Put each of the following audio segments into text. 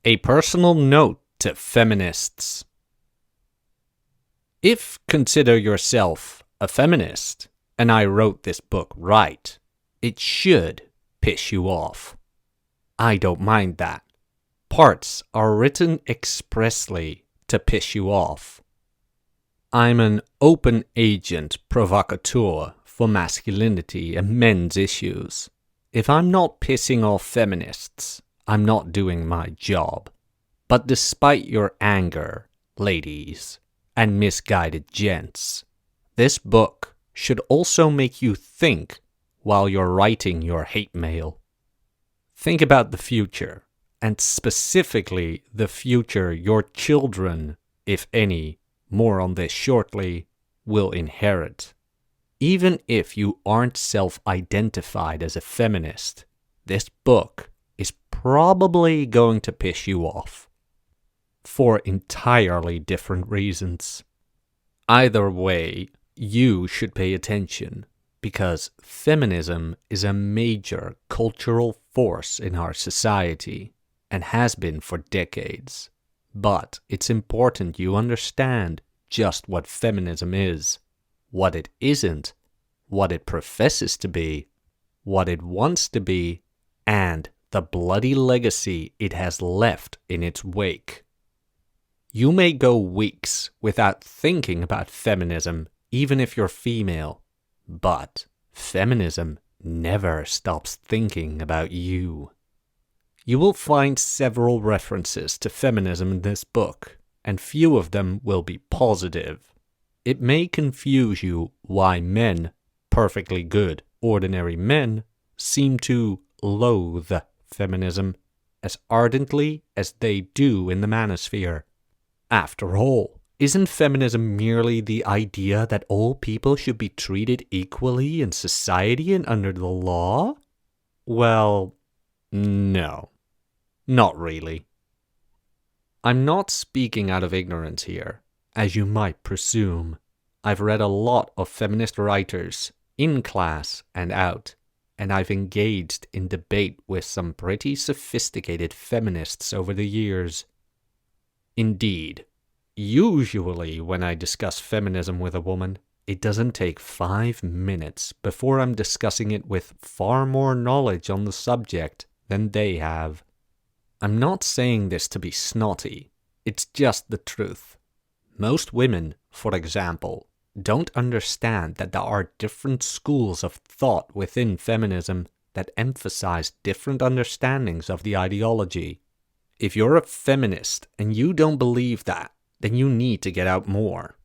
A personal note to feminists. If consider yourself a feminist, and I wrote this book right, it should piss you off. I don't mind that. Parts are written expressly to piss you off. I'm an open agent provocateur for masculinity and men's issues. If I'm not pissing off feminists, I'm not doing my job. But despite your anger, ladies, and misguided gents, this book should also make you think while you're writing your hate mail. Think about the future, and specifically the future your children, if any, more on this shortly, will inherit. Even if you aren't self-identified as a feminist, this book is probably going to piss you off. For entirely different reasons. Either way, you should pay attention, because feminism is a major cultural force in our society, and has been for decades. But it's important you understand just what feminism is, what it isn't, what it professes to be, what it wants to be, and the bloody legacy it has left in its wake. You may go weeks without thinking about feminism, even if you're female, but feminism never stops thinking about you. You will find several references to feminism in this book, and few of them will be positive. It may confuse you why men, perfectly good, ordinary men, seem to loathe feminism as ardently as they do in the Manosphere. After all, isn't feminism merely the idea that all people should be treated equally in society and under the law? Well, no. Not really. I'm not speaking out of ignorance here, as you might presume. I've read a lot of feminist writers, in class and out, and I've engaged in debate with some pretty sophisticated feminists over the years. Indeed, usually when I discuss feminism with a woman, it doesn't take 5 minutes before I'm discussing it with far more knowledge on the subject than they have. I'm not saying this to be snotty, it's just the truth. Most women, for example, don't understand that there are different schools of thought within feminism that emphasize different understandings of the ideology. If you're a feminist and you don't believe that, then you need to get out more.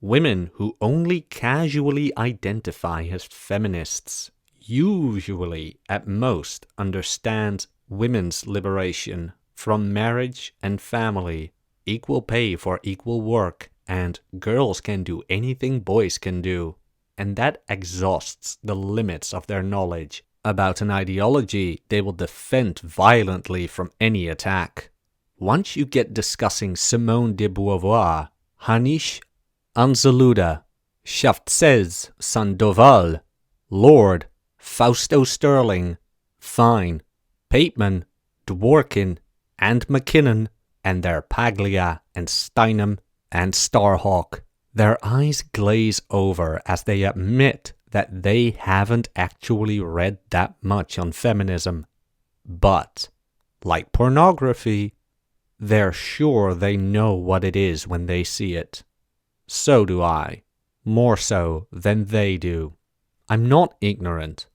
Women who only casually identify as feminists usually, at most, understand women's liberation from marriage and family, equal pay for equal work, and girls can do anything boys can do. And that exhausts the limits of their knowledge about an ideology they will defend violently from any attack. Once you get discussing Simone de Beauvoir, Hanish Anzaluda, Shaftesez Sandoval, Lord, Fausto Sterling, Fine, Pateman, Dworkin, and McKinnon, and their Paglia and Steinem and Starhawk, their eyes glaze over as they admit that they haven't actually read that much on feminism. But, like pornography, they're sure they know what it is when they see it. So do I, more so than they do. I'm not ignorant.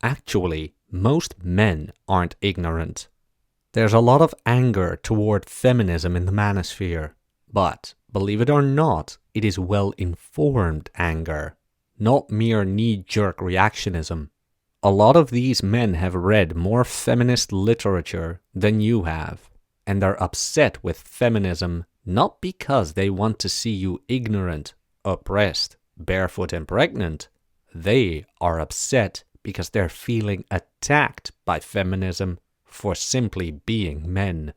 Actually, most men aren't ignorant. There's a lot of anger toward feminism in the Manosphere, but, believe it or not, it is well-informed anger, not mere knee-jerk reactionism. A lot of these men have read more feminist literature than you have, and they're upset with feminism not because they want to see you ignorant, oppressed, barefoot and pregnant. They are upset because they're feeling attacked by feminism for simply being men.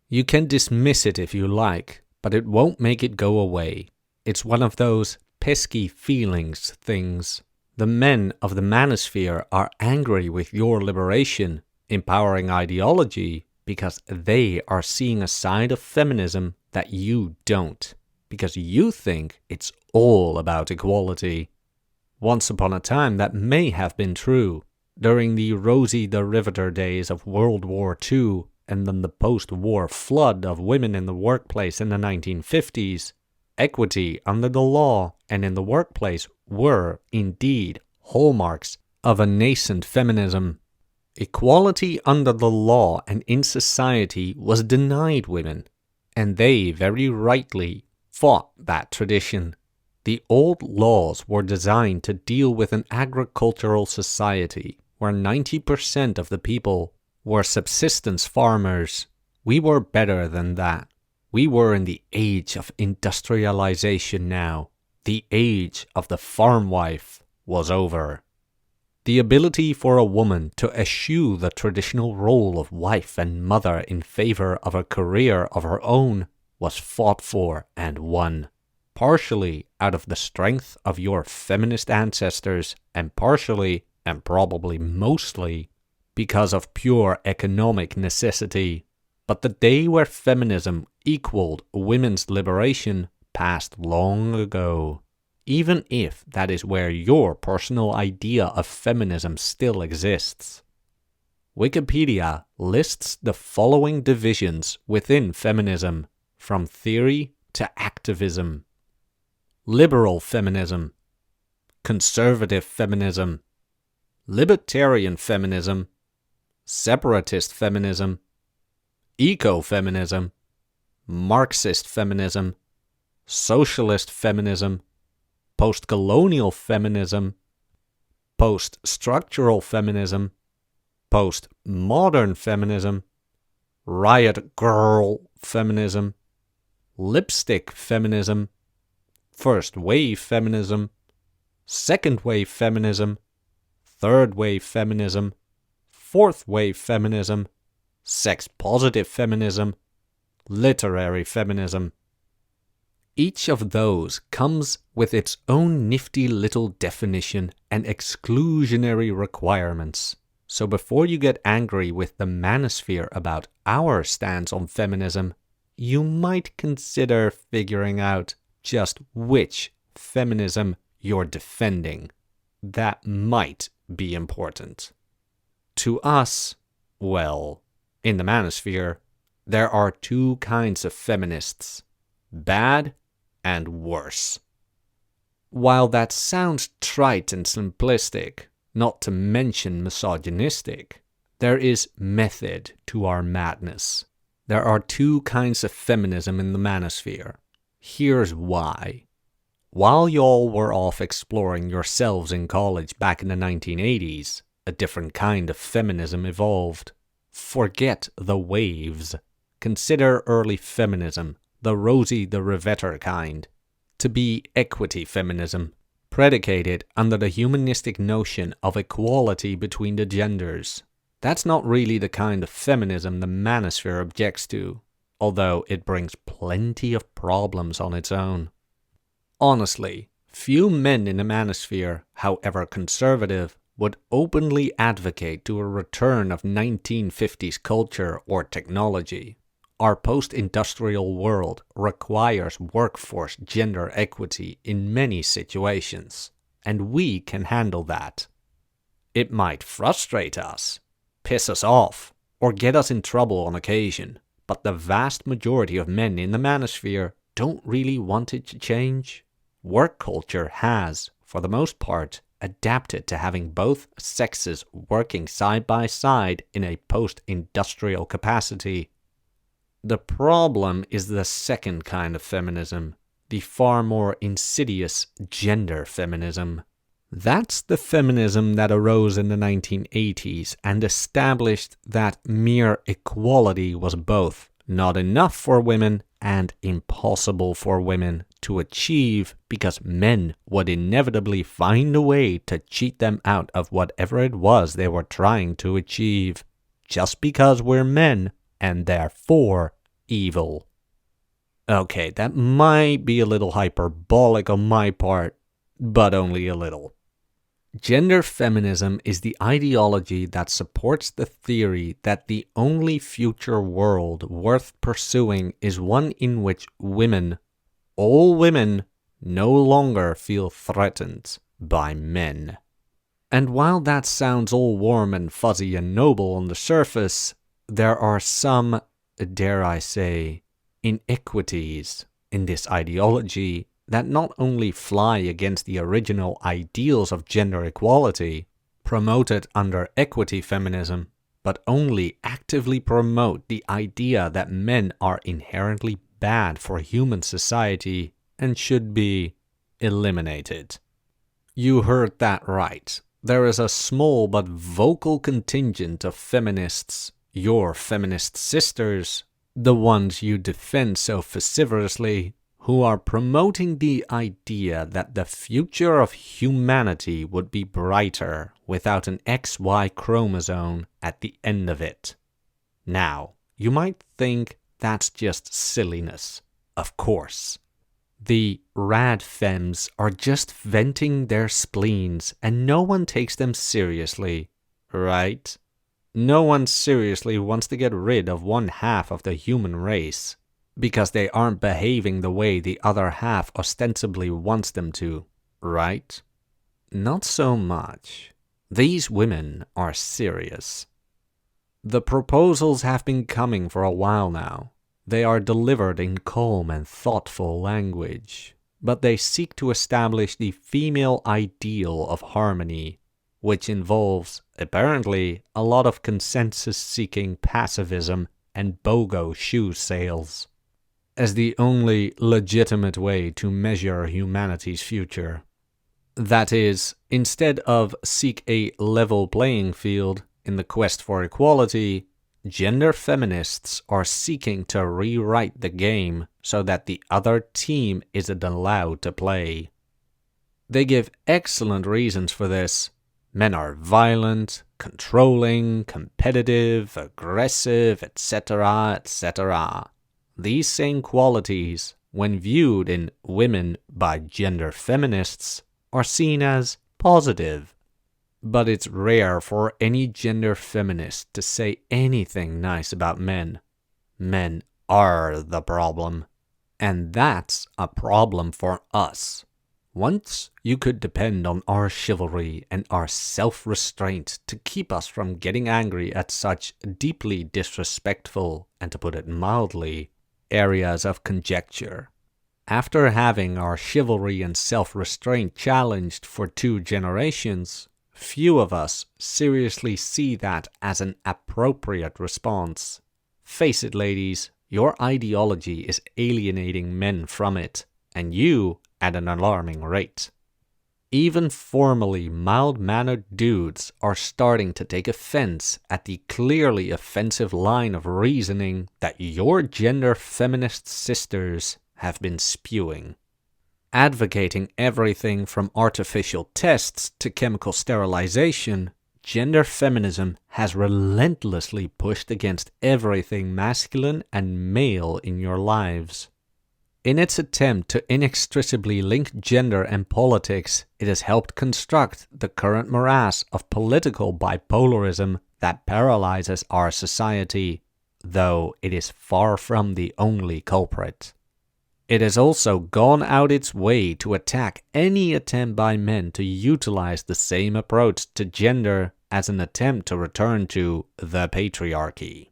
You can dismiss it if you like, but it won't make it go away. It's one of those pesky feelings things. The men of the Manosphere are angry with your liberation, empowering ideology, because they are seeing a side of feminism that you don't, because you think it's all about equality. Once upon a time, that may have been true. During the rosy derivator days of World War II, and then the post-war flood of women in the workplace in the 1950s, equity under the law and in the workplace were, indeed, hallmarks of a nascent feminism. Equality under the law and in society was denied women, and they very rightly fought that tradition. The old laws were designed to deal with an agricultural society where 90% of the people were subsistence farmers. We were better than that. We were in the age of industrialization now. The age of the farm wife was over. The ability for a woman to eschew the traditional role of wife and mother in favor of a career of her own was fought for and won, partially out of the strength of your feminist ancestors, and partially, and probably mostly, because of pure economic necessity. But the day where feminism equaled women's liberation passed long ago, even if that is where your personal idea of feminism still exists. Wikipedia lists the following divisions within feminism, from theory to activism: liberal feminism, conservative feminism, libertarian feminism, separatist feminism, ecofeminism, Marxist feminism, socialist feminism, post-colonial feminism, post-structural feminism, post-modern feminism, riot girl feminism, lipstick feminism, first wave feminism, second wave feminism, third wave feminism, fourth wave feminism, sex-positive feminism, literary feminism. Each of those comes with its own nifty little definition and exclusionary requirements. So before you get angry with the Manosphere about our stance on feminism, you might consider figuring out just which feminism you're defending. That might be important. To us, well, in the Manosphere, there are two kinds of feminists: bad and worse. While that sounds trite and simplistic, not to mention misogynistic, there is method to our madness. There are two kinds of feminism in the Manosphere. Here's why. While y'all were off exploring yourselves in college back in the 1980s, a different kind of feminism evolved. Forget the waves. Consider early feminism, the Rosie the Riveter kind, to be equity feminism, predicated under the humanistic notion of equality between the genders. That's not really the kind of feminism the Manosphere objects to, although it brings plenty of problems on its own. Honestly, few men in the Manosphere, however conservative, would openly advocate to a return of 1950s culture or technology. Our post-industrial world requires workforce gender equity in many situations, and we can handle that. It might frustrate us, piss us off, or get us in trouble on occasion, but the vast majority of men in the Manosphere don't really want it to change. Work culture has, for the most part, adapted to having both sexes working side by side in a post-industrial capacity. The problem is the second kind of feminism, the far more insidious gender feminism. That's the feminism that arose in the 1980s and established that mere equality was both not enough for women and impossible for women to achieve because men would inevitably find a way to cheat them out of whatever it was they were trying to achieve, just because we're men and therefore evil. Okay, that might be a little hyperbolic on my part, but only a little. Gender feminism is the ideology that supports the theory that the only future world worth pursuing is one in which women, all women, no longer feel threatened by men. And while that sounds all warm and fuzzy and noble on the surface, there are some, dare I say, inequities in this ideology that not only fly against the original ideals of gender equality, promoted under equity feminism, but only actively promote the idea that men are inherently bad for human society and should be eliminated. You heard that right. There is a small but vocal contingent of feminists, your feminist sisters, the ones you defend so vociferously, who are promoting the idea that the future of humanity would be brighter without an XY chromosome at the end of it. Now, you might think that's just silliness. Of course. The rad femmes are just venting their spleens and no one takes them seriously, right? No one seriously wants to get rid of one half of the human race because they aren't behaving the way the other half ostensibly wants them to, right? Not so much. These women are serious. The proposals have been coming for a while now. They are delivered in calm and thoughtful language, but they seek to establish the female ideal of harmony, which involves, apparently, a lot of consensus-seeking pacifism and BOGO shoe sales, as the only legitimate way to measure humanity's future. That is, instead of seek a level playing field in the quest for equality, gender feminists are seeking to rewrite the game so that the other team isn't allowed to play. They give excellent reasons for this. Men are violent, controlling, competitive, aggressive, etc., etc. These same qualities, when viewed in women by gender feminists, are seen as positive. But it's rare for any gender feminist to say anything nice about men. Men are the problem. And that's a problem for us. Once you could depend on our chivalry and our self-restraint to keep us from getting angry at such deeply disrespectful, and to put it mildly, areas of conjecture. After having our chivalry and self-restraint challenged for 2 generations, few of us seriously see that as an appropriate response. Face it, ladies, your ideology is alienating men from it, and you at an alarming rate. Even formally mild-mannered dudes are starting to take offense at the clearly offensive line of reasoning that your gender feminist sisters have been spewing. Advocating everything from artificial tests to chemical sterilization, gender feminism has relentlessly pushed against everything masculine and male in your lives. In its attempt to inextricably link gender and politics, it has helped construct the current morass of political bipolarism that paralyzes our society, though it is far from the only culprit. It has also gone out its way to attack any attempt by men to utilize the same approach to gender as an attempt to return to the patriarchy.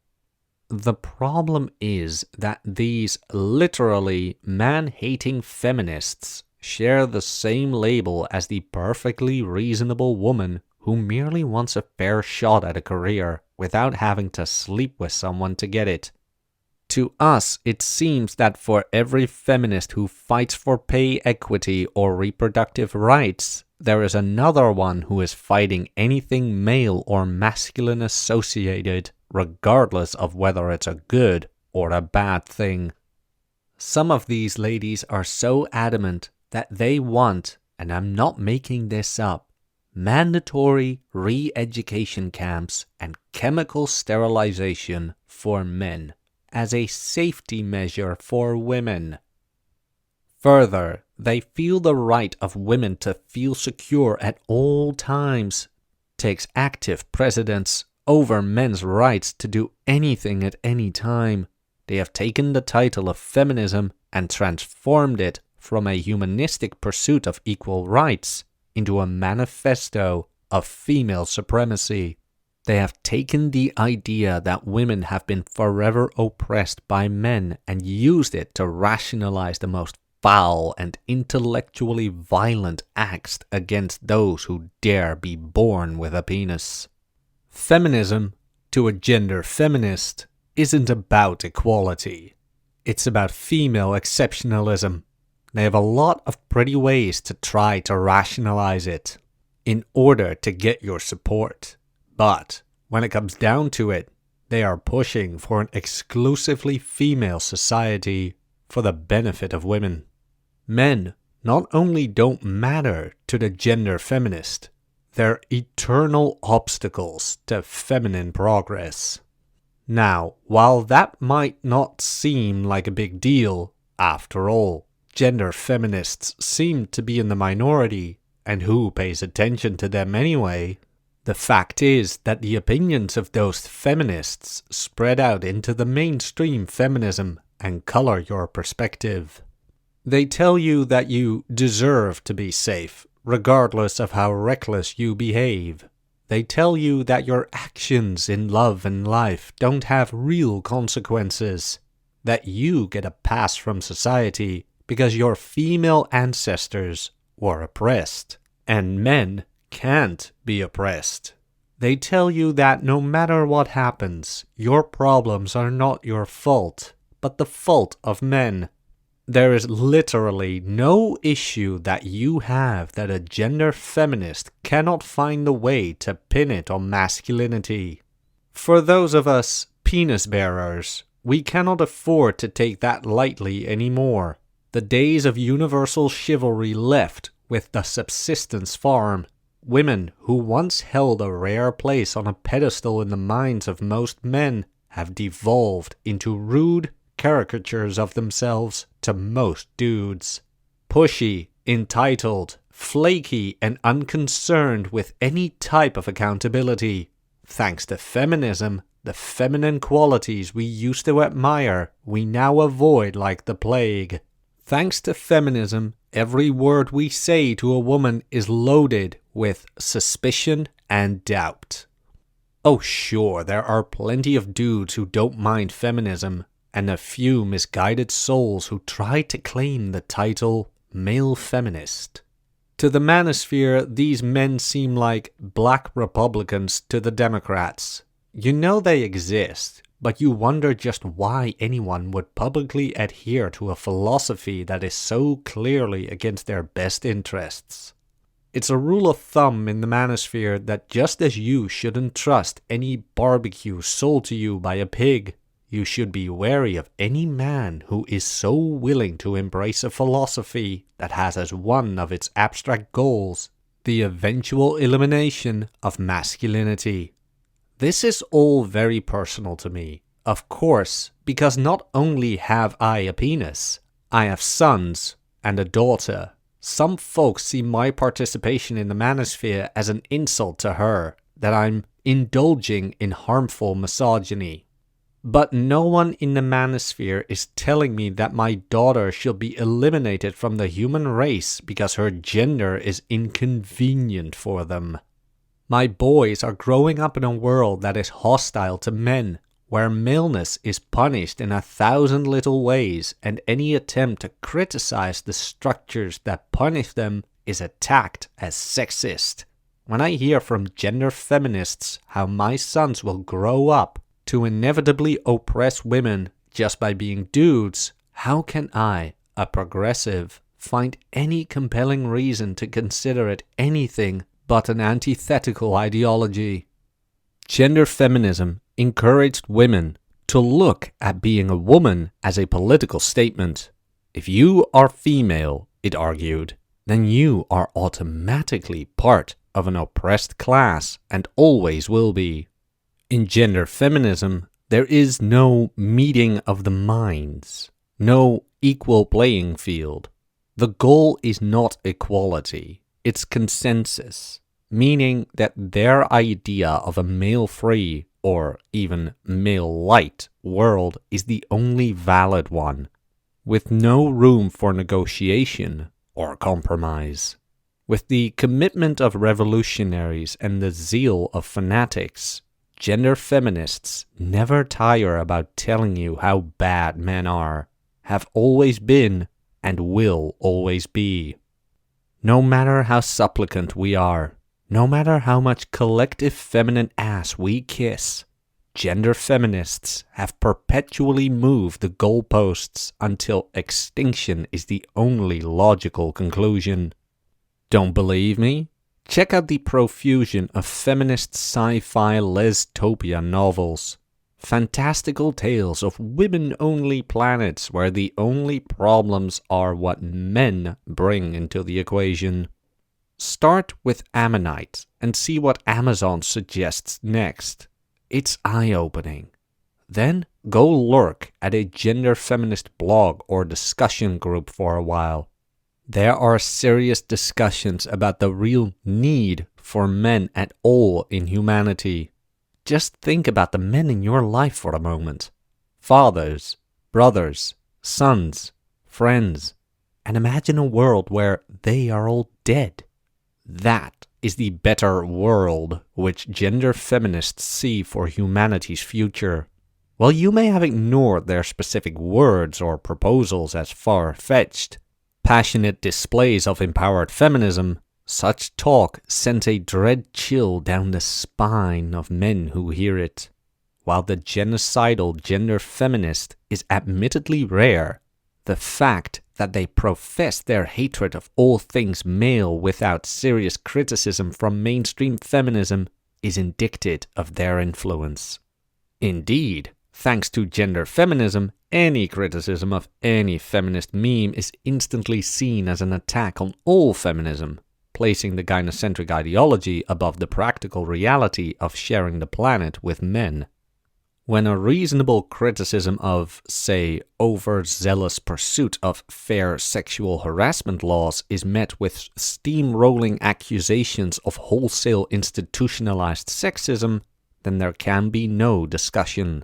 The problem is that these literally man-hating feminists share the same label as the perfectly reasonable woman who merely wants a fair shot at a career without having to sleep with someone to get it. To us, it seems that for every feminist who fights for pay equity or reproductive rights, there is another one who is fighting anything male or masculine associated, regardless of whether it's a good or a bad thing. Some of these ladies are so adamant that they want, and I'm not making this up, mandatory re-education camps and chemical sterilization for men as a safety measure for women. Further, They feel the right of women to feel secure at all times takes active precedence over men's rights to do anything at any time. They have taken the title of feminism and transformed it from a humanistic pursuit of equal rights into a manifesto of female supremacy. They have taken the idea that women have been forever oppressed by men and used it to rationalize the most foul and intellectually violent acts against those who dare be born with a penis. Feminism, to a gender feminist, isn't about equality. It's about female exceptionalism. They have a lot of pretty ways to try to rationalize it in order to get your support. But when it comes down to it, they are pushing for an exclusively female society for the benefit of women. Men not only don't matter to the gender feminist, they're eternal obstacles to feminine progress. Now, while that might not seem like a big deal, after all, gender feminists seem to be in the minority, and who pays attention to them anyway? The fact is that the opinions of those feminists spread out into the mainstream feminism and color your perspective. They tell you that you deserve to be safe, regardless of how reckless you behave. They tell you that your actions in love and life don't have real consequences, that you get a pass from society because your female ancestors were oppressed, and men can't be oppressed. They tell you that no matter what happens, your problems are not your fault, but the fault of men. There is literally no issue that you have that a gender feminist cannot find a way to pin it on masculinity. For those of us penis bearers, we cannot afford to take that lightly anymore. The days of universal chivalry left with the subsistence farm. Women who once held a rare place on a pedestal in the minds of most men have devolved into rude caricatures of themselves to most dudes. Pushy, entitled, flaky, and unconcerned with any type of accountability. Thanks to feminism, the feminine qualities we used to admire, we now avoid like the plague. Thanks to feminism, every word we say to a woman is loaded with suspicion and doubt. Oh sure, there are plenty of dudes who don't mind feminism, and a few misguided souls who try to claim the title male feminist. To the Manosphere, these men seem like black Republicans to the Democrats. You know they exist, but you wonder just why anyone would publicly adhere to a philosophy that is so clearly against their best interests. It's a rule of thumb in the Manosphere that just as you shouldn't trust any barbecue sold to you by a pig, you should be wary of any man who is so willing to embrace a philosophy that has as one of its abstract goals the eventual elimination of masculinity. This is all very personal to me, of course, because not only have I a penis, I have sons and a daughter. Some folks see my participation in the Manosphere as an insult to her, that I'm indulging in harmful misogyny. But no one in the Manosphere is telling me that my daughter should be eliminated from the human race because her gender is inconvenient for them. My boys are growing up in a world that is hostile to men, where maleness is punished in 1,000 little ways, and any attempt to criticize the structures that punish them is attacked as sexist. When I hear from gender feminists how my sons will grow up to inevitably oppress women just by being dudes, how can I, a progressive, find any compelling reason to consider it anything but an antithetical ideology? Gender feminism encouraged women to look at being a woman as a political statement. If you are female, it argued, then you are automatically part of an oppressed class and always will be. In gender feminism, there is no meeting of the minds, no equal playing field. The goal is not equality, it's consensus, meaning that their idea of a male-free or even male-light world is the only valid one, with no room for negotiation or compromise. With the commitment of revolutionaries and the zeal of fanatics, gender feminists never tire about telling you how bad men are, have always been, and will always be. No matter how supplicant we are, no matter how much collective feminine ass we kiss, gender feminists have perpetually moved the goalposts until extinction is the only logical conclusion. Don't believe me? Check out the profusion of feminist sci-fi lestopia novels. Fantastical tales of women-only planets where the only problems are what men bring into the equation. Start with Ammonite and see what Amazon suggests next. It's eye-opening. Then go lurk at a gender feminist blog or discussion group for a while. There are serious discussions about the real need for men at all in humanity. Just think about the men in your life for a moment. Fathers, brothers, sons, friends, and imagine a world where they are all dead. That is the better world which gender feminists see for humanity's future. While you may have ignored their specific words or proposals as far-fetched, passionate displays of empowered feminism, such talk sends a dread chill down the spine of men who hear it. While the genocidal gender feminist is admittedly rare, the fact that they profess their hatred of all things male without serious criticism from mainstream feminism is indicative of their influence. Indeed, thanks to gender feminism, any criticism of any feminist meme is instantly seen as an attack on all feminism, placing the gynocentric ideology above the practical reality of sharing the planet with men. When a reasonable criticism of, say, overzealous pursuit of fair sexual harassment laws is met with steamrolling accusations of wholesale institutionalized sexism, then there can be no discussion.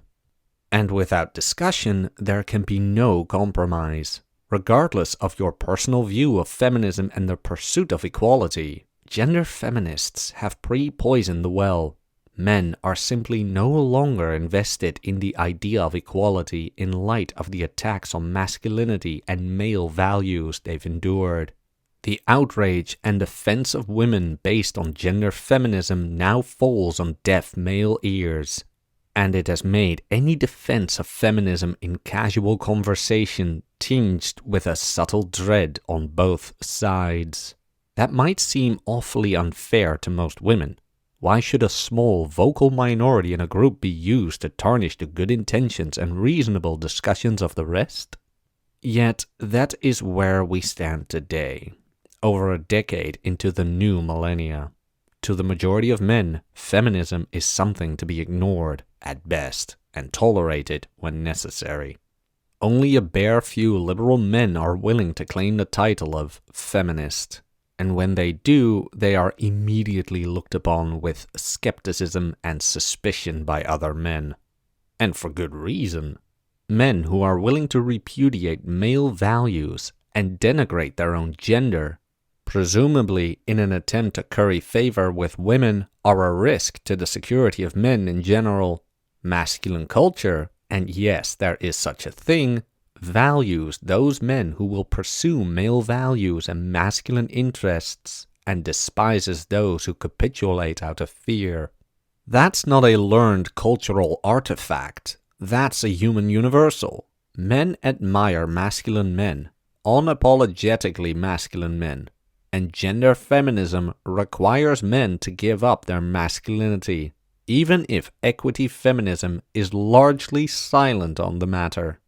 And without discussion, there can be no compromise. Regardless of your personal view of feminism and the pursuit of equality, gender feminists have pre-poisoned the well. Men are simply no longer invested in the idea of equality in light of the attacks on masculinity and male values they've endured. The outrage and offense of women based on gender feminism now falls on deaf male ears, and it has made any defense of feminism in casual conversation tinged with a subtle dread on both sides. That might seem awfully unfair to most women. Why should a small vocal minority in a group be used to tarnish the good intentions and reasonable discussions of the rest? Yet that is where we stand today, over a decade into the new millennia. To the majority of men, feminism is something to be ignored at best and tolerated when necessary. Only a bare few liberal men are willing to claim the title of feminist. And when they do, they are immediately looked upon with skepticism and suspicion by other men. And for good reason. Men who are willing to repudiate male values and denigrate their own gender, presumably in an attempt to curry favor with women, are a risk to the security of men in general. Masculine culture, and yes, there is such a thing, values those men who will pursue male values and masculine interests and despises those who capitulate out of fear. That's not a learned cultural artifact. That's a human universal. Men admire masculine men, unapologetically masculine men, and gender feminism requires men to give up their masculinity, even if equity feminism is largely silent on the matter.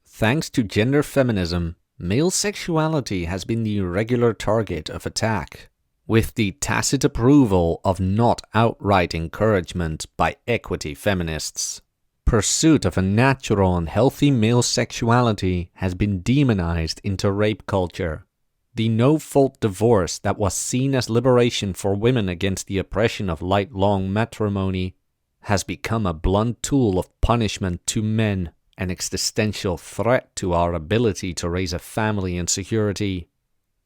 Thanks to gender feminism, male sexuality has been the regular target of attack, with the tacit approval of not outright encouragement by equity feminists. Pursuit of a natural and healthy male sexuality has been demonized into rape culture, The no-fault divorce that was seen as liberation for women against the oppression of lifelong matrimony has become a blunt tool of punishment to men, an existential threat to our ability to raise a family in security.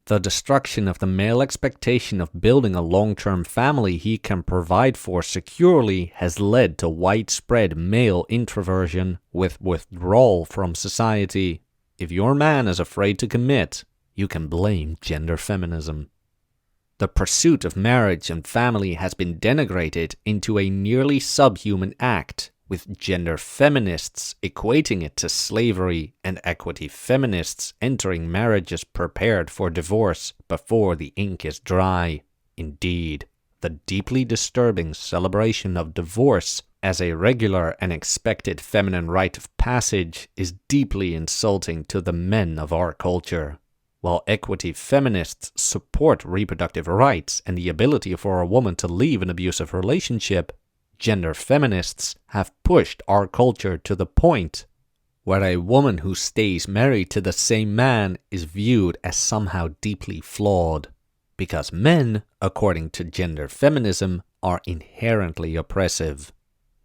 The destruction of the male expectation of building a long-term family he can provide for securely has led to widespread male introversion with withdrawal from society. If your man is afraid to commit, you can blame gender feminism. The pursuit of marriage and family has been denigrated into a nearly subhuman act, with gender feminists equating it to slavery and equity feminists entering marriages prepared for divorce before the ink is dry. Indeed, the deeply disturbing celebration of divorce as a regular and expected feminine rite of passage is deeply insulting to the men of our culture. While equity feminists support reproductive rights and the ability for a woman to leave an abusive relationship, gender feminists have pushed our culture to the point where a woman who stays married to the same man is viewed as somehow deeply flawed, because men, according to gender feminism, are inherently oppressive.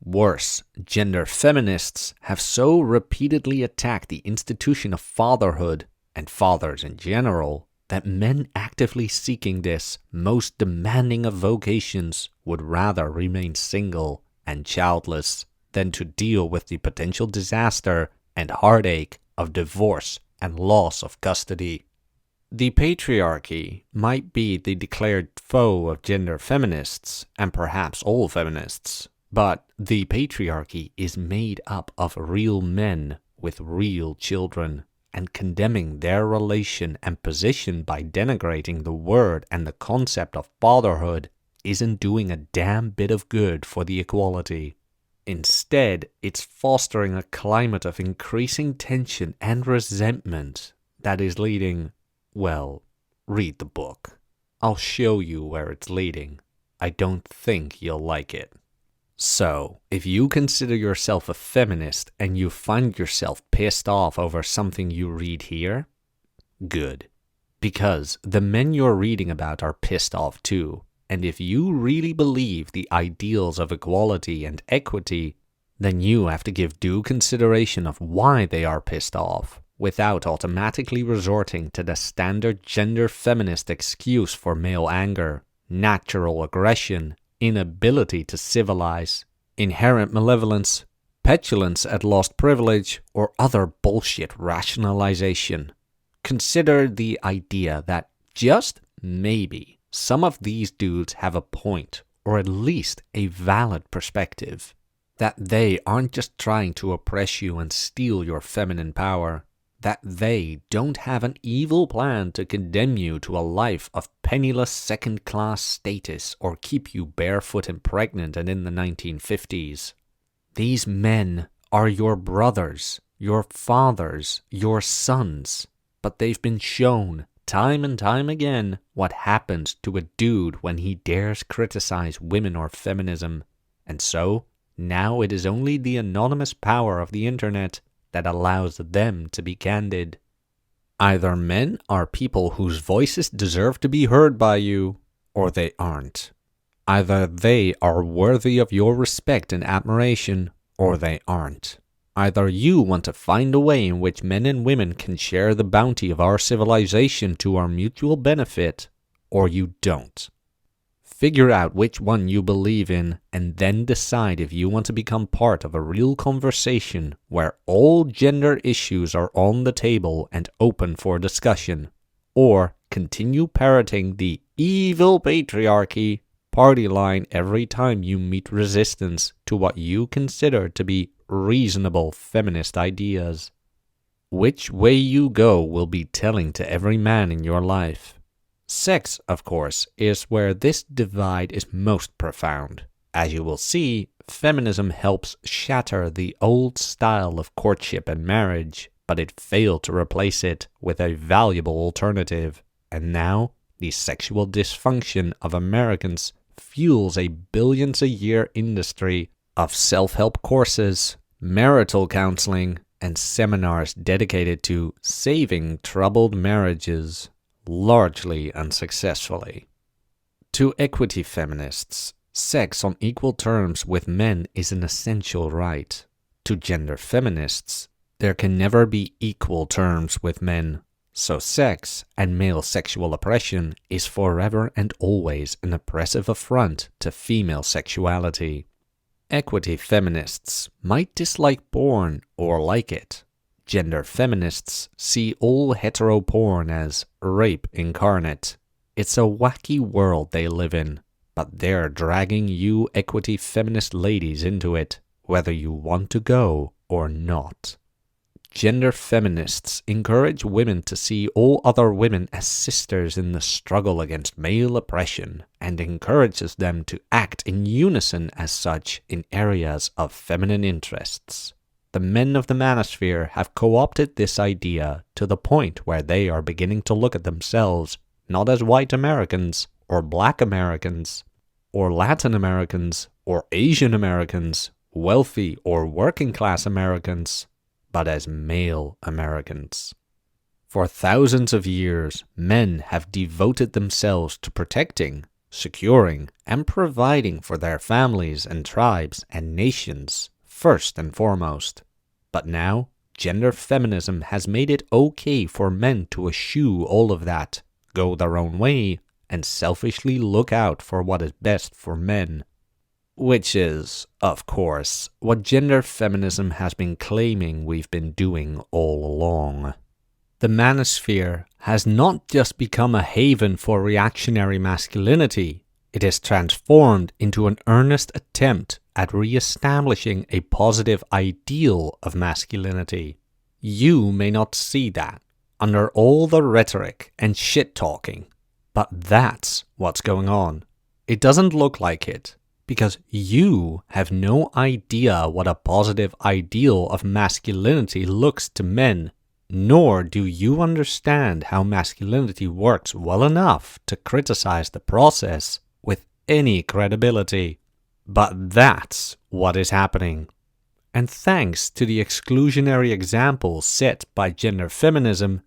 Worse, gender feminists have so repeatedly attacked the institution of fatherhood and fathers in general, that men actively seeking this most demanding of vocations would rather remain single and childless than to deal with the potential disaster and heartache of divorce and loss of custody. The patriarchy might be the declared foe of gender feminists, and perhaps all feminists, but the patriarchy is made up of real men with real children, and condemning their relation and position by denigrating the word and the concept of fatherhood isn't doing a damn bit of good for the equality. Instead, it's fostering a climate of increasing tension and resentment that is leading, well, read the book. I'll show you where it's leading. I don't think you'll like it. So, if you consider yourself a feminist and you find yourself pissed off over something you read here, good. Because the men you're reading about are pissed off too. And if you really believe the ideals of equality and equity, then you have to give due consideration of why they are pissed off, without automatically resorting to the standard gender feminist excuse for male anger, natural aggression, inability to civilize, inherent malevolence, petulance at lost privilege, or other bullshit rationalization. Consider the idea that just maybe some of these dudes have a point, or at least a valid perspective, that they aren't just trying to oppress you and steal your feminine power, that they don't have an evil plan to condemn you to a life of penniless second-class status or keep you barefoot and pregnant and in the 1950s. These men are your brothers, your fathers, your sons, but they've been shown time and time again what happens to a dude when he dares criticize women or feminism, and so now it is only the anonymous power of the internet that allows them to be candid. Either men are people whose voices deserve to be heard by you, or they aren't. Either they are worthy of your respect and admiration, or they aren't. Either you want to find a way in which men and women can share the bounty of our civilization to our mutual benefit, or you don't. Figure out which one you believe in, and then decide if you want to become part of a real conversation where all gender issues are on the table and open for discussion, or continue parroting the evil patriarchy party line every time you meet resistance to what you consider to be reasonable feminist ideas. Which way you go will be telling to every man in your life. Sex, of course, is where this divide is most profound. As you will see, feminism helps shatter the old style of courtship and marriage, but it failed to replace it with a valuable alternative. And now, the sexual dysfunction of Americans fuels a billions-a-year industry of self-help courses, marital counseling, and seminars dedicated to saving troubled marriages. largely unsuccessfully. To equity feminists, sex on equal terms with men is an essential right. To gender feminists, there can never be equal terms with men, so sex and male sexual oppression is forever and always an oppressive affront to female sexuality. Equity feminists might dislike porn or like it. Gender feminists see all hetero porn as rape incarnate. It's a wacky world they live in, but they're dragging you equity feminist ladies into it, whether you want to go or not. Gender feminists encourage women to see all other women as sisters in the struggle against male oppression, and encourages them to act in unison as such in areas of feminine interests. The men of the Manosphere have co-opted this idea to the point where they are beginning to look at themselves not as white Americans, or black Americans, or Latin Americans, or Asian Americans, wealthy or working class Americans, but as male Americans. For thousands of years, men have devoted themselves to protecting, securing, and providing for their families and tribes and nations, first and foremost. But now, gender feminism has made it okay for men to eschew all of that, go their own way, and selfishly look out for what is best for men. Which is, of course, what gender feminism has been claiming we've been doing all along. The Manosphere has not just become a haven for reactionary masculinity, it has transformed into an earnest attempt at re-establishing a positive ideal of masculinity. You may not see that under all the rhetoric and shit-talking, but that's what's going on. It doesn't look like it, because you have no idea what a positive ideal of masculinity looks to men, nor do you understand how masculinity works well enough to criticize the process with any credibility. But that's what is happening. And thanks to the exclusionary example set by gender feminism,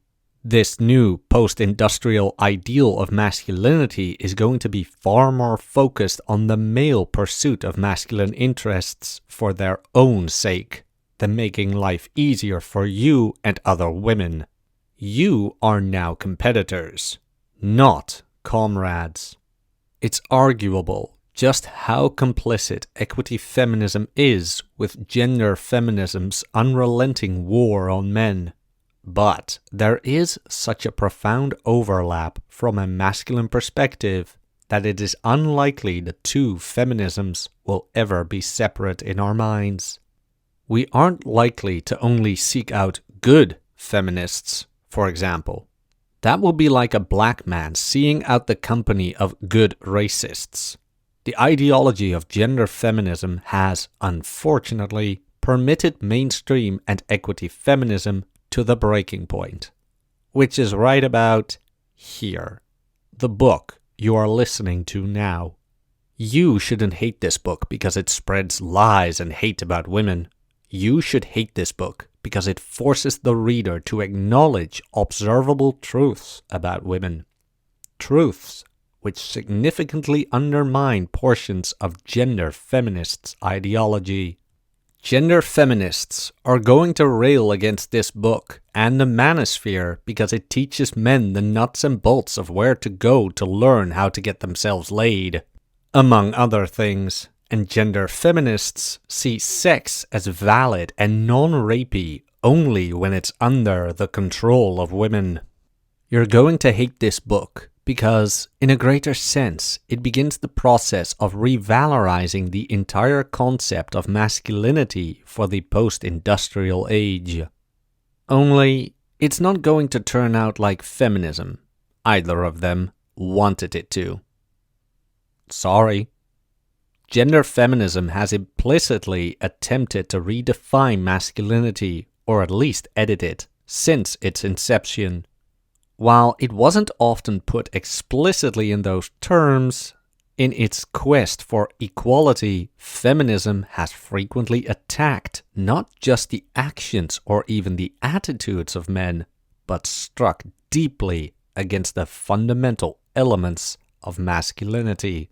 this new post-industrial ideal of masculinity is going to be far more focused on the male pursuit of masculine interests for their own sake than making life easier for you and other women. You are now competitors, not comrades. It's arguable just how complicit equity feminism is with gender feminism's unrelenting war on men. But there is such a profound overlap from a masculine perspective that it is unlikely the two feminisms will ever be separate in our minds. We aren't likely to only seek out good feminists, for example. That will be like a black man seeing out the company of good racists. The ideology of gender feminism has, unfortunately, permitted mainstream and equity feminism to the breaking point, which is right about here. The book you are listening to now. You shouldn't hate this book because it spreads lies and hate about women. You should hate this book because it forces the reader to acknowledge observable truths about women. Truths which significantly undermine portions of gender feminists' ideology. Gender feminists are going to rail against this book and the Manosphere because it teaches men the nuts and bolts of where to go to learn how to get themselves laid, among other things. And gender feminists see sex as valid and non-rapey only when it's under the control of women. You're going to hate this book because, in a greater sense, it begins the process of revalorizing the entire concept of masculinity for the post-industrial age. Only, it's not going to turn out like feminism. Either of them wanted it to. Sorry. Gender feminism has implicitly attempted to redefine masculinity, or at least edit it, since its inception. While it wasn't often put explicitly in those terms, in its quest for equality, feminism has frequently attacked not just the actions or even the attitudes of men, but struck deeply against the fundamental elements of masculinity.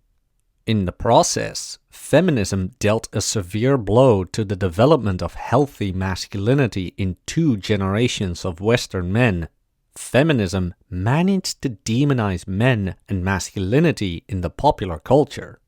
In the process, feminism dealt a severe blow to the development of healthy masculinity in 2 generations of Western men. Feminism managed to demonize men and masculinity in the popular culture.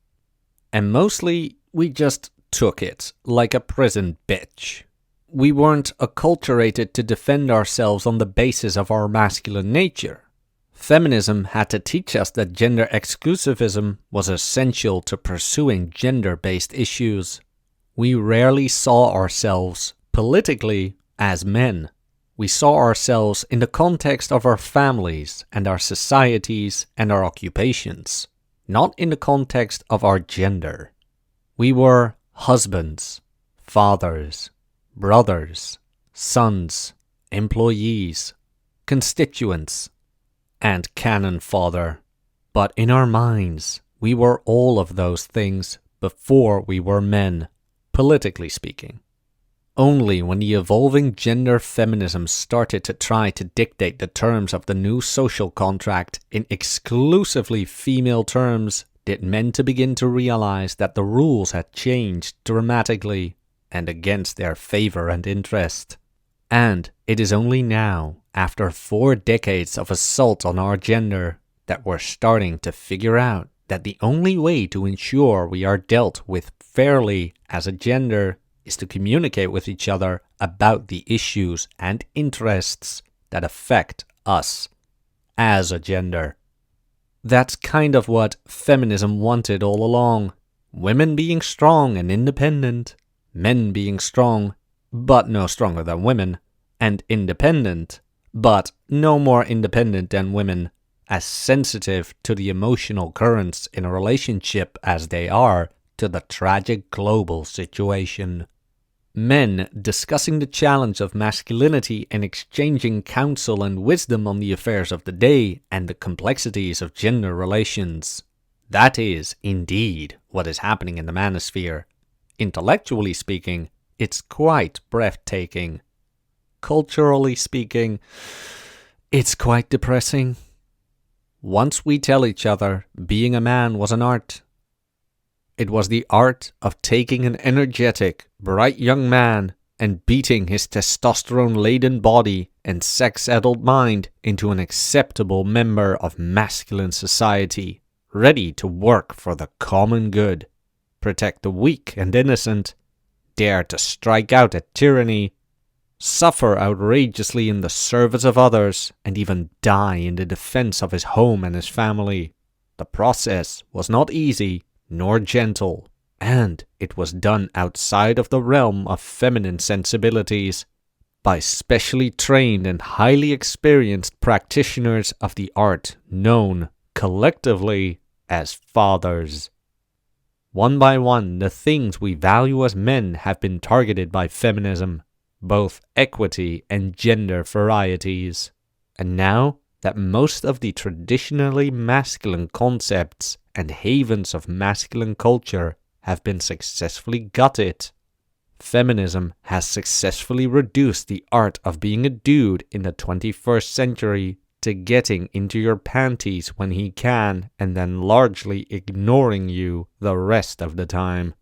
And mostly, we just took it like a prison bitch. We weren't acculturated to defend ourselves on the basis of our masculine nature. Feminism had to teach us that gender exclusivism was essential to pursuing gender-based issues. We rarely saw ourselves, politically, as men. We saw ourselves in the context of our families and our societies and our occupations, not in the context of our gender. We were husbands, fathers, brothers, sons, employees, constituents, and cannon fodder. But in our minds, we were all of those things before we were men, politically speaking. Only when the evolving gender feminism started to try to dictate the terms of the new social contract in exclusively female terms did men to begin to realize that the rules had changed dramatically and against their favor and interest. And it is only now, after 4 decades of assault on our gender, that we're starting to figure out that the only way to ensure we are dealt with fairly as a gender is to communicate with each other about the issues and interests that affect us as a gender. That's kind of what feminism wanted all along. Women being strong and independent, men being strong, but no stronger than women, and independent, but no more independent than women, as sensitive to the emotional currents in a relationship as they are to the tragic global situation. Men discussing the challenge of masculinity and exchanging counsel and wisdom on the affairs of the day and the complexities of gender relations. That is, indeed, what is happening in the Manosphere. Intellectually speaking, it's quite breathtaking. Culturally speaking, it's quite depressing. Once we tell each other being a man was an art. It was the art of taking an energetic, bright young man and beating his testosterone-laden body and sex-addled mind into an acceptable member of masculine society, ready to work for the common good, protect the weak and innocent, dare to strike out at tyranny, suffer outrageously in the service of others, and even die in the defense of his home and his family. The process was not easy nor gentle, and it was done outside of the realm of feminine sensibilities by specially trained and highly experienced practitioners of the art known collectively as fathers. One by one, the things we value as men have been targeted by feminism, both equity and gender varieties. And now that most of the traditionally masculine concepts and havens of masculine culture have been successfully gutted, feminism has successfully reduced the art of being a dude in the 21st century to getting into your panties when he can and then largely ignoring you the rest of the time.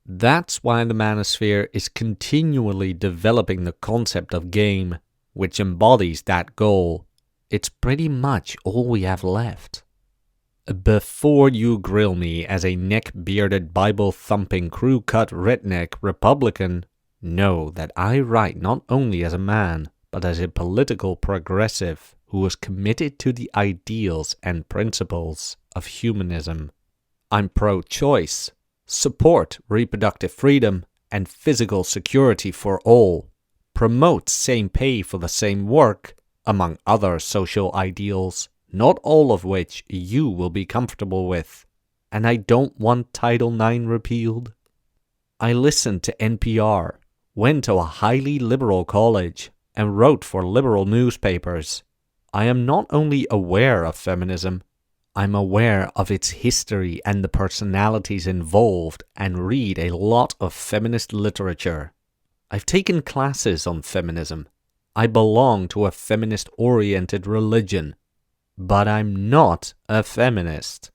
That's why the Manosphere is continually developing the concept of game, which embodies that goal. It's pretty much all we have left. Before you grill me as a neck-bearded, Bible-thumping, crew-cut redneck Republican, know that I write not only as a man, but as a political progressive who is committed to the ideals and principles of humanism. I'm pro-choice, support reproductive freedom and physical security for all, promote same pay for the same work, among other social ideals, not all of which you will be comfortable with. And I don't want Title IX repealed. I listened to NPR, went to a highly liberal college, and wrote for liberal newspapers. I am not only aware of feminism, I'm aware of its history and the personalities involved and read a lot of feminist literature. I've taken classes on feminism. I belong to a feminist-oriented religion. But I'm not a feminist.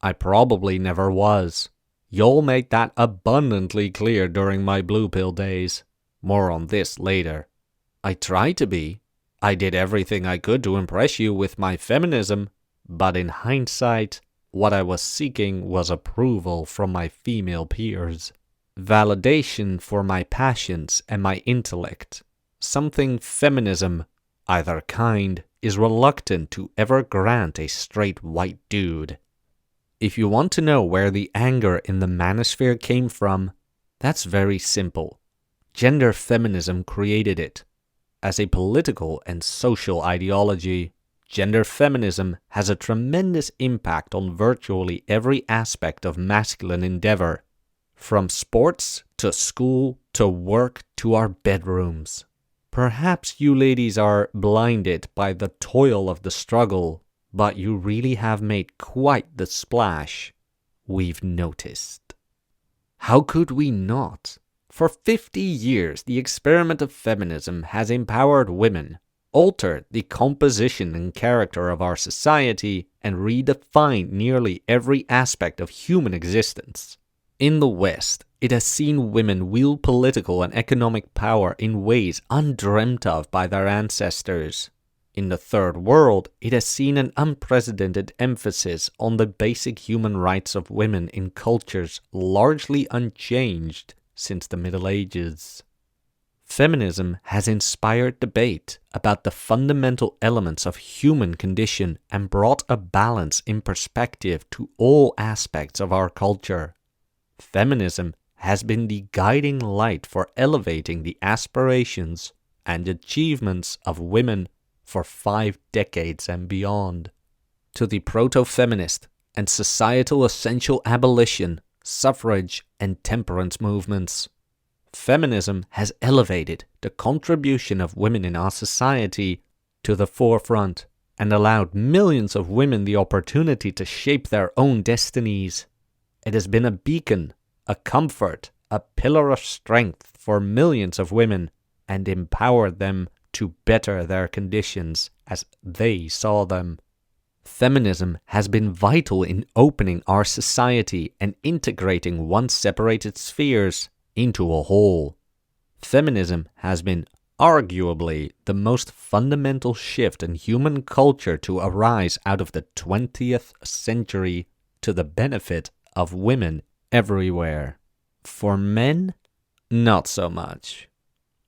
I probably never was. You'll make that abundantly clear during my blue pill days. More on this later. I tried to be. I did everything I could to impress you with my feminism, but in hindsight, what I was seeking was approval from my female peers. Validation for my passions and my intellect. Something feminism, either kind, is reluctant to ever grant a straight white dude. If you want to know where the anger in the Manosphere came from, that's very simple. Gender feminism created it. As a political and social ideology, gender feminism has a tremendous impact on virtually every aspect of masculine endeavor, from sports to school to work to our bedrooms. Perhaps you ladies are blinded by the toil of the struggle, but you really have made quite the splash. We've noticed. How could we not? For 50 years, the experiment of feminism has empowered women, altered the composition and character of our society, and redefined nearly every aspect of human existence. In the West, it has seen women wield political and economic power in ways undreamt of by their ancestors. In the Third World, it has seen an unprecedented emphasis on the basic human rights of women in cultures largely unchanged since the Middle Ages. Feminism has inspired debate about the fundamental elements of human condition and brought a balance in perspective to all aspects of our culture. Feminism has been the guiding light for elevating the aspirations and achievements of women for 5 decades and beyond. To the proto-feminist and societal essential abolition, suffrage, and temperance movements, feminism has elevated the contribution of women in our society to the forefront and allowed millions of women the opportunity to shape their own destinies. It has been a beacon, a comfort, a pillar of strength for millions of women and empowered them to better their conditions as they saw them. Feminism has been vital in opening our society and integrating once separated spheres into a whole. Feminism has been arguably the most fundamental shift in human culture to arise out of the 20th century to the benefit of women everywhere. For men, not so much.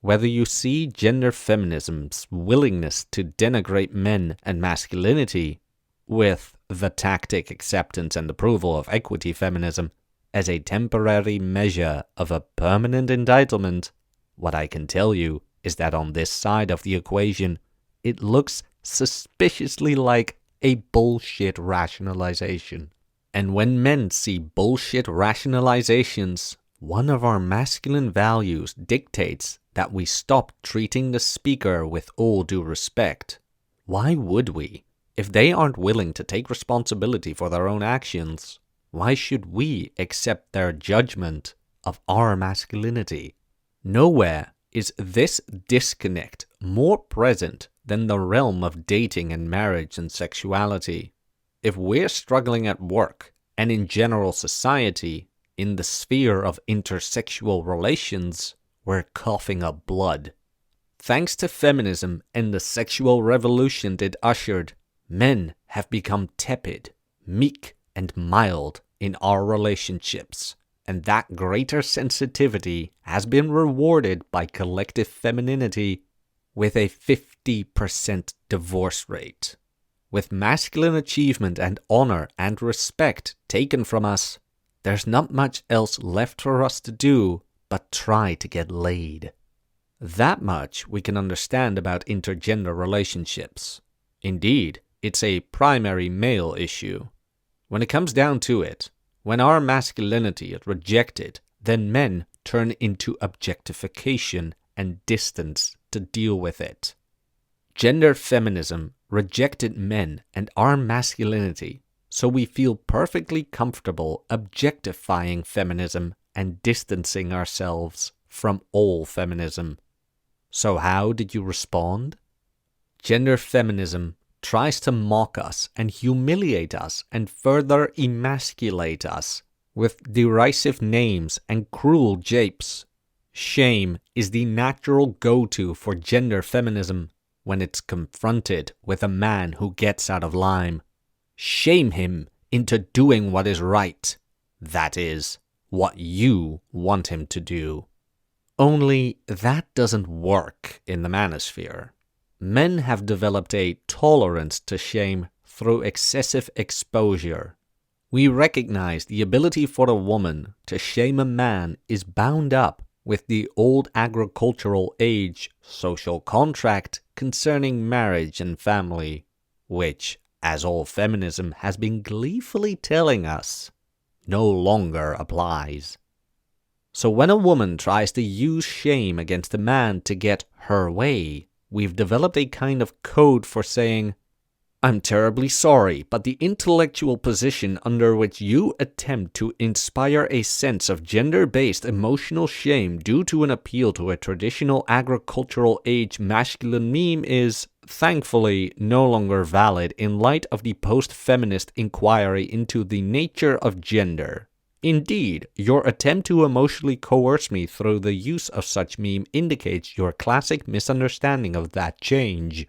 Whether you see gender feminism's willingness to denigrate men and masculinity, with the tactic acceptance and approval of equity feminism, as a temporary measure of a permanent entitlement, what I can tell you is that on this side of the equation, it looks suspiciously like a bullshit rationalization. And when men see bullshit rationalizations, one of our masculine values dictates that we stop treating the speaker with all due respect. Why would we? If they aren't willing to take responsibility for their own actions, why should we accept their judgment of our masculinity? Nowhere is this disconnect more present than the realm of dating and marriage and sexuality. If we're struggling at work and in general society, in the sphere of intersexual relations, we're coughing up blood. Thanks to feminism and the sexual revolution it ushered, men have become tepid, meek, and mild in our relationships, and that greater sensitivity has been rewarded by collective femininity with a 50% divorce rate. With masculine achievement and honor and respect taken from us, there's not much else left for us to do but try to get laid. That much we can understand about intergender relationships. Indeed, it's a primary male issue. When it comes down to it, when our masculinity is rejected, then men turn into objectification and distance to deal with it. Gender feminism rejected men and our masculinity, so we feel perfectly comfortable objectifying feminism and distancing ourselves from all feminism. So how did you respond? Gender feminism tries to mock us and humiliate us and further emasculate us with derisive names and cruel japes. Shame is the natural go-to for gender feminism when it's confronted with a man who gets out of line. Shame him into doing what is right. That is, what you want him to do. Only that doesn't work in the manosphere. Men have developed a tolerance to shame through excessive exposure. We recognize the ability for a woman to shame a man is bound up with the old agricultural age social contract concerning marriage and family, which, as all feminism has been gleefully telling us, no longer applies. So when a woman tries to use shame against a man to get her way, we've developed a kind of code for saying, "I'm terribly sorry, but the intellectual position under which you attempt to inspire a sense of gender-based emotional shame due to an appeal to a traditional agricultural age masculine meme is, thankfully, no longer valid in light of the post-feminist inquiry into the nature of gender. Indeed, your attempt to emotionally coerce me through the use of such meme indicates your classic misunderstanding of that change.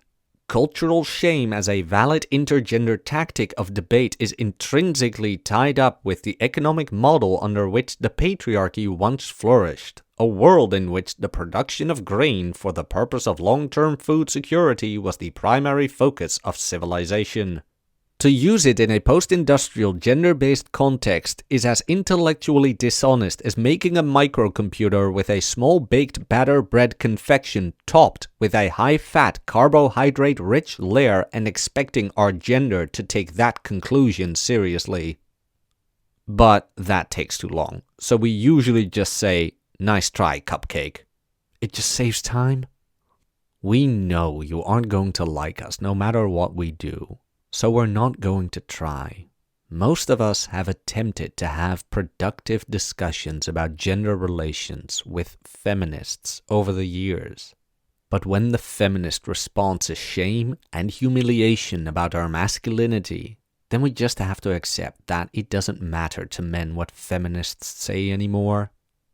Cultural shame as a valid intergender tactic of debate is intrinsically tied up with the economic model under which the patriarchy once flourished, a world in which the production of grain for the purpose of long-term food security was the primary focus of civilization. To use it in a post-industrial gender-based context is as intellectually dishonest as making a microcomputer with a small baked batter bread confection topped with a high-fat carbohydrate-rich layer and expecting our gender to take that conclusion seriously. But that takes too long, so we usually just say, "Nice try, cupcake." It just saves time. We know you aren't going to like us no matter what we do. So we're not going to try. Most of us have attempted to have productive discussions about gender relations with feminists over the years. But when the feminist response is shame and humiliation about our masculinity, then we just have to accept that it doesn't matter to men what feminists say anymore.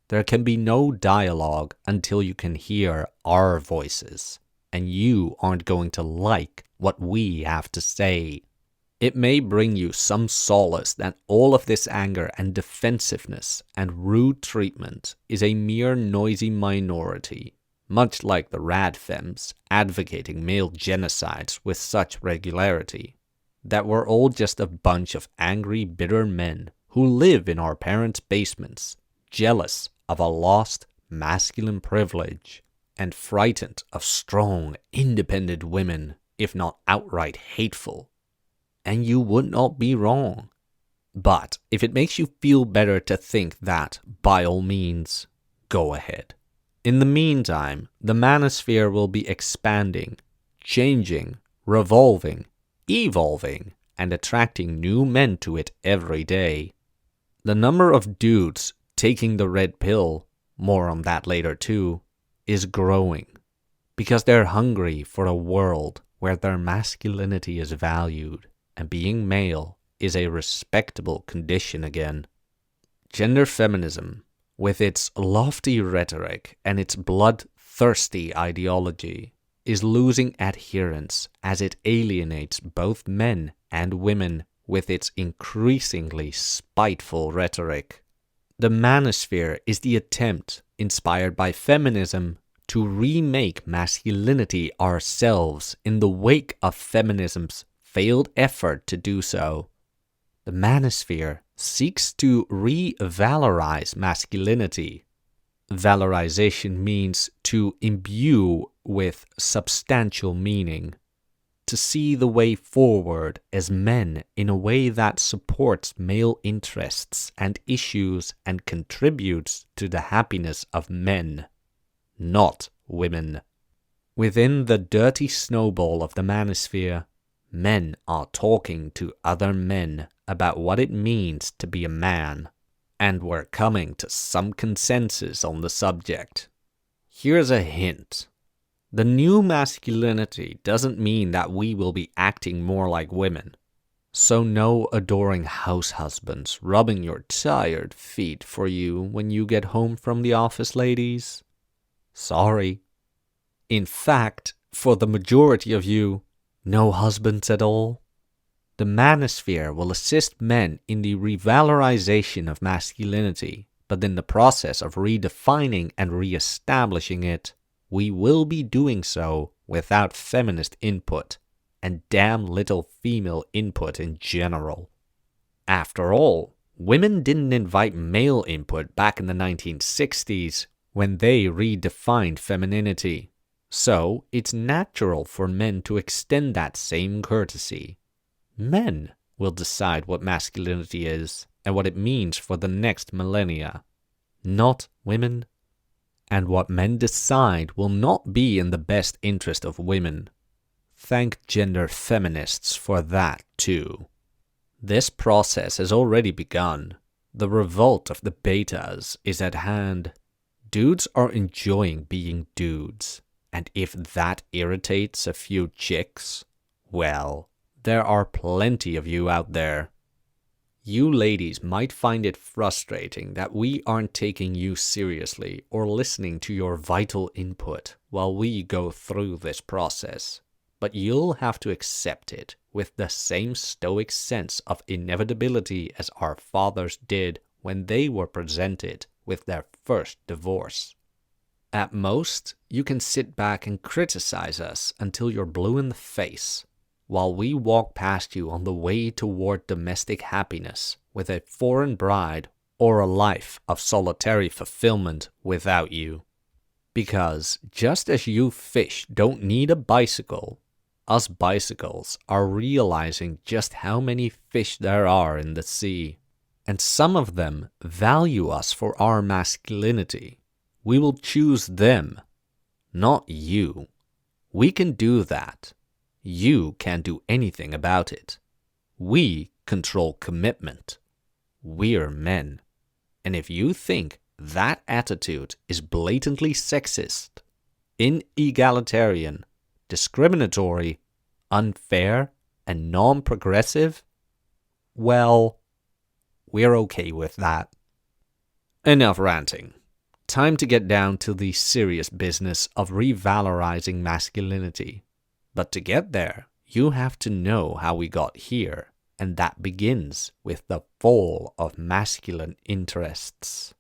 There can be no dialogue until you can hear our voices, and you aren't going to like what we have to say. It may bring you some solace that all of this anger and defensiveness and rude treatment is a mere noisy minority, much like the radfems advocating male genocides with such regularity, that we're all just a bunch of angry, bitter men who live in our parents' basements, jealous of a lost masculine privilege, and frightened of strong, independent women, if not outright hateful. And you would not be wrong. But if it makes you feel better to think that, by all means, go ahead. In the meantime, the manosphere will be expanding, changing, revolving, evolving, and attracting new men to it every day. The number of dudes taking the red pill, more on that later too, is growing. Because they're hungry for a world where their masculinity is valued and being male is a respectable condition again. Gender feminism, with its lofty rhetoric and its bloodthirsty ideology, is losing adherents as it alienates both men and women with its increasingly spiteful rhetoric. The manosphere is the attempt, inspired by feminism, to remake masculinity ourselves in the wake of feminism's failed effort to do so. The manosphere seeks to revalorize masculinity. Valorization means to imbue with substantial meaning, to see the way forward as men in a way that supports male interests and issues and contributes to the happiness of men, not women. Within the dirty snowball of the manosphere, men are talking to other men about what it means to be a man, and we're coming to some consensus on the subject. Here's a hint. The new masculinity doesn't mean that we will be acting more like women. So no adoring house husbands rubbing your tired feet for you when you get home from the office, ladies. Sorry. In fact, for the majority of you, no husbands at all. The Manosphere will assist men in the revalorization of masculinity, but in the process of redefining and re-establishing it, we will be doing so without feminist input, and damn little female input in general. After all, women didn't invite male input back in the 1960s when they redefined femininity, so it's natural for men to extend that same courtesy. Men will decide what masculinity is and what it means for the next millennia, not women. And what men decide will not be in the best interest of women. Thank gender feminists for that too. This process has already begun. The revolt of the betas is at hand. Dudes are enjoying being dudes, and if that irritates a few chicks, well, there are plenty of you out there. You ladies might find it frustrating that we aren't taking you seriously or listening to your vital input while we go through this process, but you'll have to accept it with the same stoic sense of inevitability as our fathers did when they were presented with their first divorce. At most, you can sit back and criticize us until you're blue in the face, while we walk past you on the way toward domestic happiness with a foreign bride or a life of solitary fulfillment without you. Because just as you fish don't need a bicycle, us bicycles are realizing just how many fish there are in the sea, and some of them value us for our masculinity. We will choose them, not you. We can do that. You can't do anything about it. We control commitment. We're men. And if you think that attitude is blatantly sexist, inegalitarian, discriminatory, unfair, and non-progressive, well, we're okay with that. Enough ranting. Time to get down to the serious business of revalorizing masculinity. But to get there, you have to know how we got here, and that begins with the fall of masculine interests.